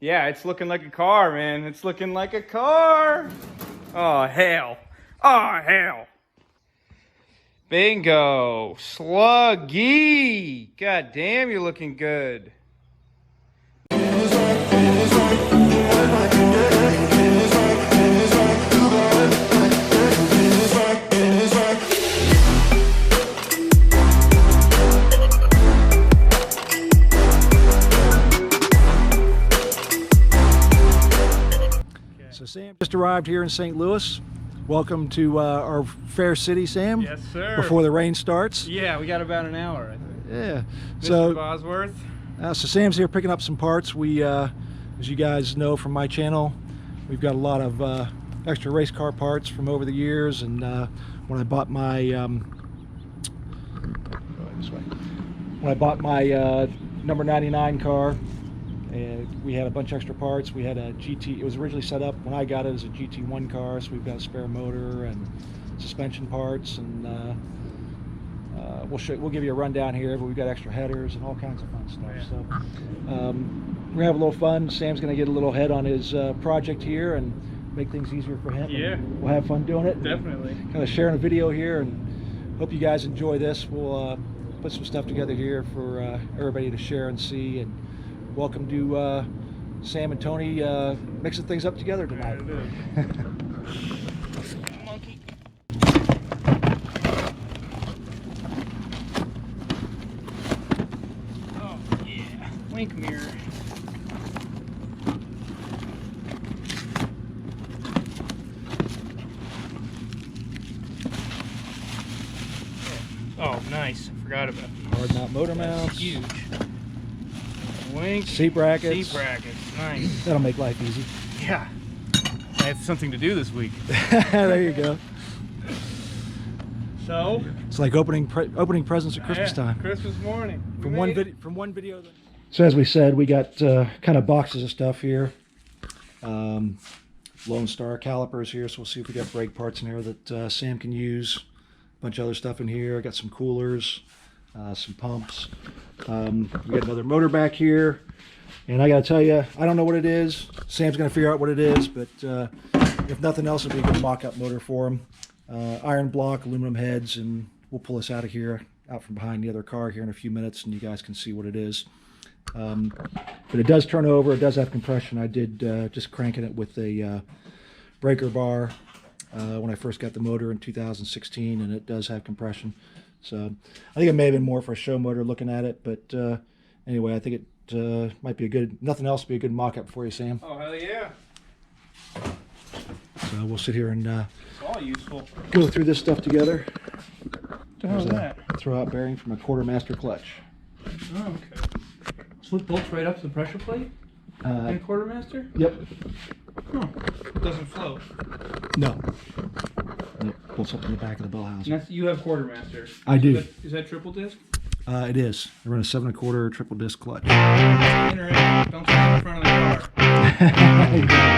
Yeah, it's looking like a car, man. It's looking like a car. Oh, hell. Oh, hell. Bingo. Sluggy. God damn, you're looking good. So Sam just arrived here in St. Louis. Welcome to our fair city, Sam. Yes, sir. Before the rain starts. Yeah, we got about an hour, I think. Yeah. Mr. So Bosworth. So Sam's here picking up some parts. We, as you guys know from my channel, we've got a lot of extra race car parts from over the years. And when I bought my number 99 car, and we had a bunch of extra parts. We had a GT. It was originally set up when I got it as a GT1 car, so we've got a spare motor and suspension parts, and we'll give you a rundown here. But we've got extra headers and all kinds of fun stuff. Yeah. So we're gonna have a little fun. Sam's gonna get a little head on his project here and make things easier for him. Yeah, we'll have fun doing it. Definitely. Kind of sharing a video here, and hope you guys enjoy this. We'll put some stuff together here for everybody to share and see. And welcome to Sam and Tony mixing things up together tonight. Monkey. Oh yeah, link mirror. Oh, nice. I forgot about these. Hard mount motor mounts. Huge. Link. Seat brackets. Seat brackets. Nice. That'll make life easy. Yeah. I have something to do this week. There you go. So? It's like opening presents at Christmas time. Christmas morning. From one video. So as we said, we got kind of boxes of stuff here. Lone Star calipers here, so we'll see if we got brake parts in here that Sam can use. A bunch of other stuff in here. Got some coolers, some pumps. We got another motor back here, and I gotta tell you, I don't know what it is. Sam's gonna figure out what it is, but if nothing else, it'll be a good mock-up motor for him. Iron block, aluminum heads, and we'll pull this out of here, out from behind the other car here in a few minutes, and you guys can see what it is. But it does turn over. It does have compression. I did just cranking it with a breaker bar when I first got the motor in 2016, and it does have compression. So I think it may have been more for a show motor looking at it, but anyway, I think it might be a good, nothing else, be a good mock-up for you, Sam. Oh, hell yeah. So we'll sit here and It's all useful. go through this stuff together. What the hell is that? Throw-out bearing from a quartermaster clutch. Oh, okay. So it bolts right up to the pressure plate in a quartermaster? Yep. Huh. It doesn't float. No. Nope. Bolts up in the back of the bell housing. And that's, you have quartermaster. I do. Is that triple disc? It is. I run a 7 1/4 triple disc clutch. Don't stand in front of the car.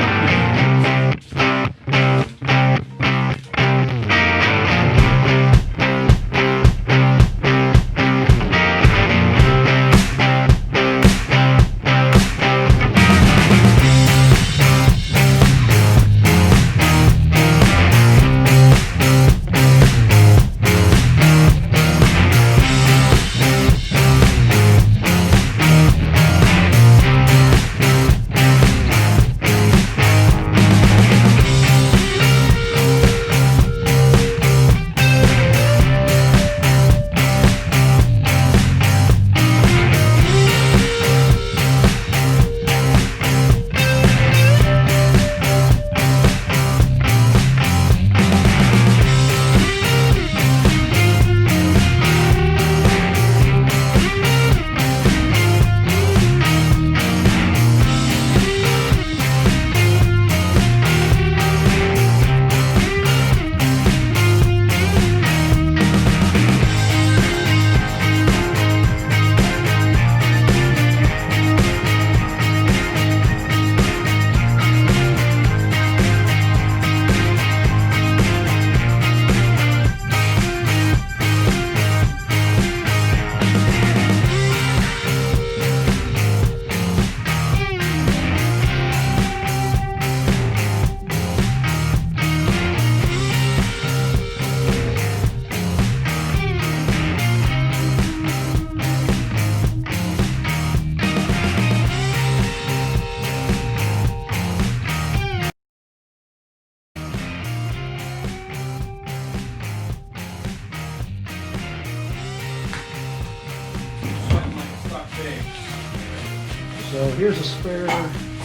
So here's a spare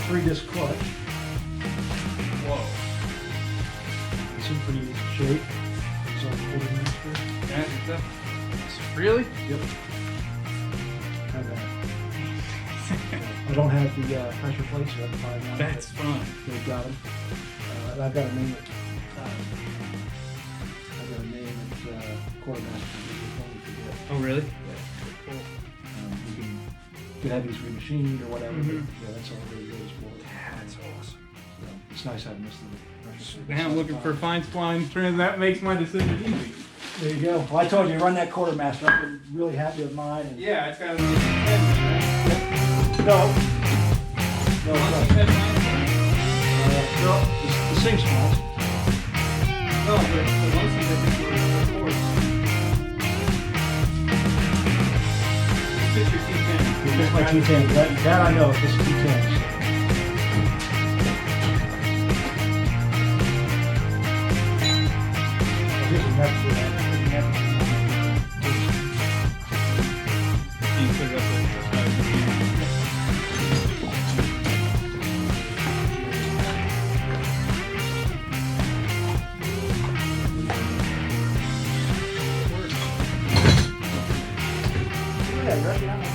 3-disc clutch. Whoa. It's in pretty decent shape. It's on quartermaster. That's stuff. Really? Yep. Have that. I don't have the pressure plates yet. That's fun. They've got them. And I've got a name it. I've got a name it quartermaster. Oh, really? Yeah. Cool. You can have these remachined or whatever. Mm-hmm. But yeah, that's all it really goes for. That's awesome. So it's nice having this little pressure plate. Now I'm looking for fine spline trim. That makes my decision easy. There you go. Well, I told you, run that quartermaster. I've been really happy with mine. And Yeah, it's got a nice head, right? no, no, Once no, you said fine spline. no, the same spots. No, but the ones that they were forced. This is your T10. This is my T10. That I know. This is T10. Here's a neck for that. You put it up there. Yeah, you're right behind my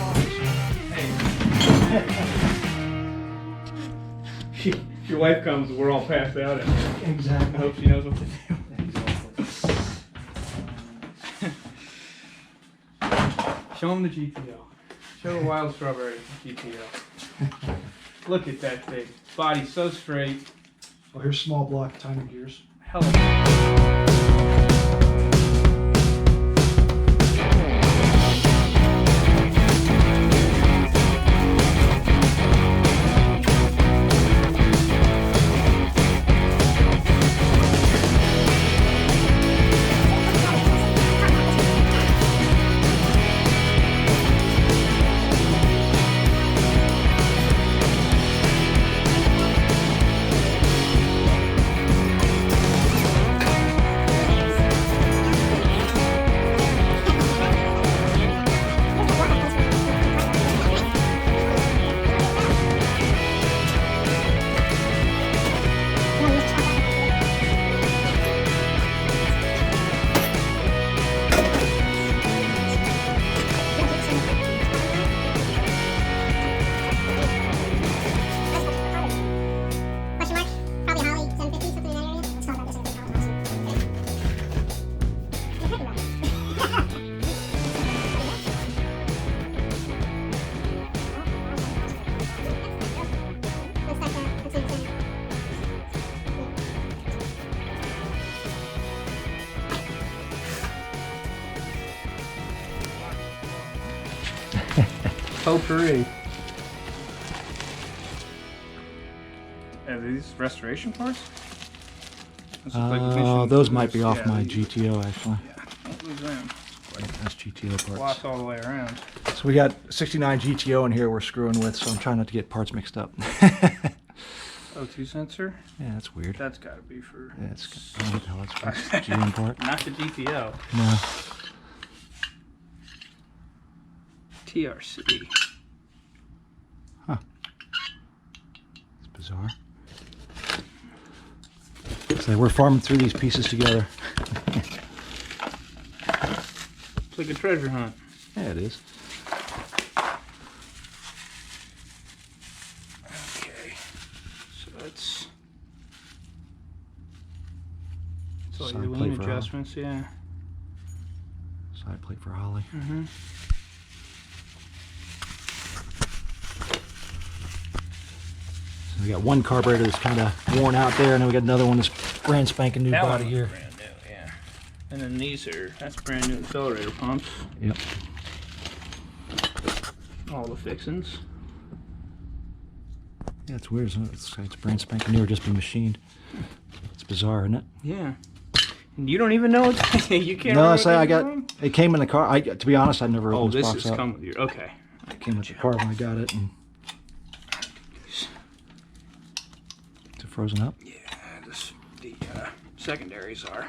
Hey. Your wife comes, we're all passed out. I Exactly. hope she knows what to do. Show him the GTO. Show a wild strawberry GTO. Look at that thing. Body so straight. Oh, here's small block timing gears. Hell. Potpourri. Are these restoration parts? Those look like ignition Those might be fluids. off Yeah, my these- GTO actually. Yeah, don't lose them. That's GTO parts. Gloss all the way around. So we got 69 GTO in here we're screwing with, so I'm trying not to get parts mixed up. O2 sensor? Yeah, that's weird. That's gotta be for... Yeah, it's I don't know what the hell that's for. GM part. Not the GTO. No. TRC. Huh. It's bizarre. So we're farming through these pieces together. It's like a treasure hunt. Yeah, it is. Okay. So that's all Side your plate lean for adjustments, yeah. Side plate for Holly. Mm-hmm. So we got one carburetor that's kind of worn out there, and then we got another one that's brand spanking new That body one here. was brand new, yeah. And then these that's brand new accelerator pumps. Yep. All the fixins. Yeah, it's weird. Isn't it? It's brand spanking new, or just been machined. It's bizarre, isn't it? Yeah. And you don't even know it's you can't. No, I remember say what I they're got. doing? It came in the car. To be honest, I never Oh, opened this this box is up. come with you. Okay. It came with the car when I got it, and is it frozen up? Yeah, the secondaries are.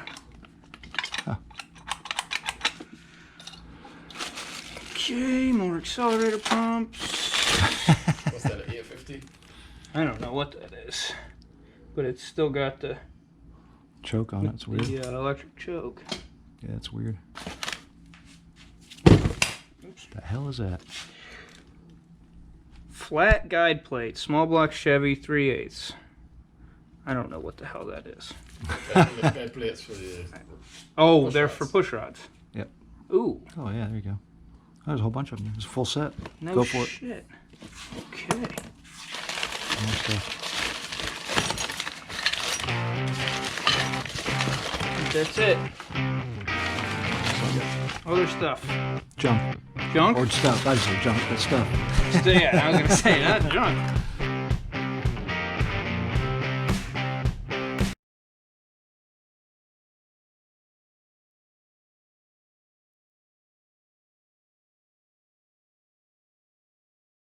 Huh. Okay, more accelerator pumps. What's that? I don't know what that is, but it's still got the Choke on it. It's weird. electric choke. Yeah, it's weird. Oops. The hell is that? Flat guide plate, small block Chevy 3/8. I don't know what the hell that is. Guide plates for the Oh, push they're rods. for push rods. Yep. Ooh, Oh yeah, there you go. Oh, there's a whole bunch of them. It's a full set. no Go for it. shit. Okay. More stuff. That's it. Other stuff. Junk. Junk? Or stuff. I just say junk, but stuff. Yeah, I was gonna say not junk.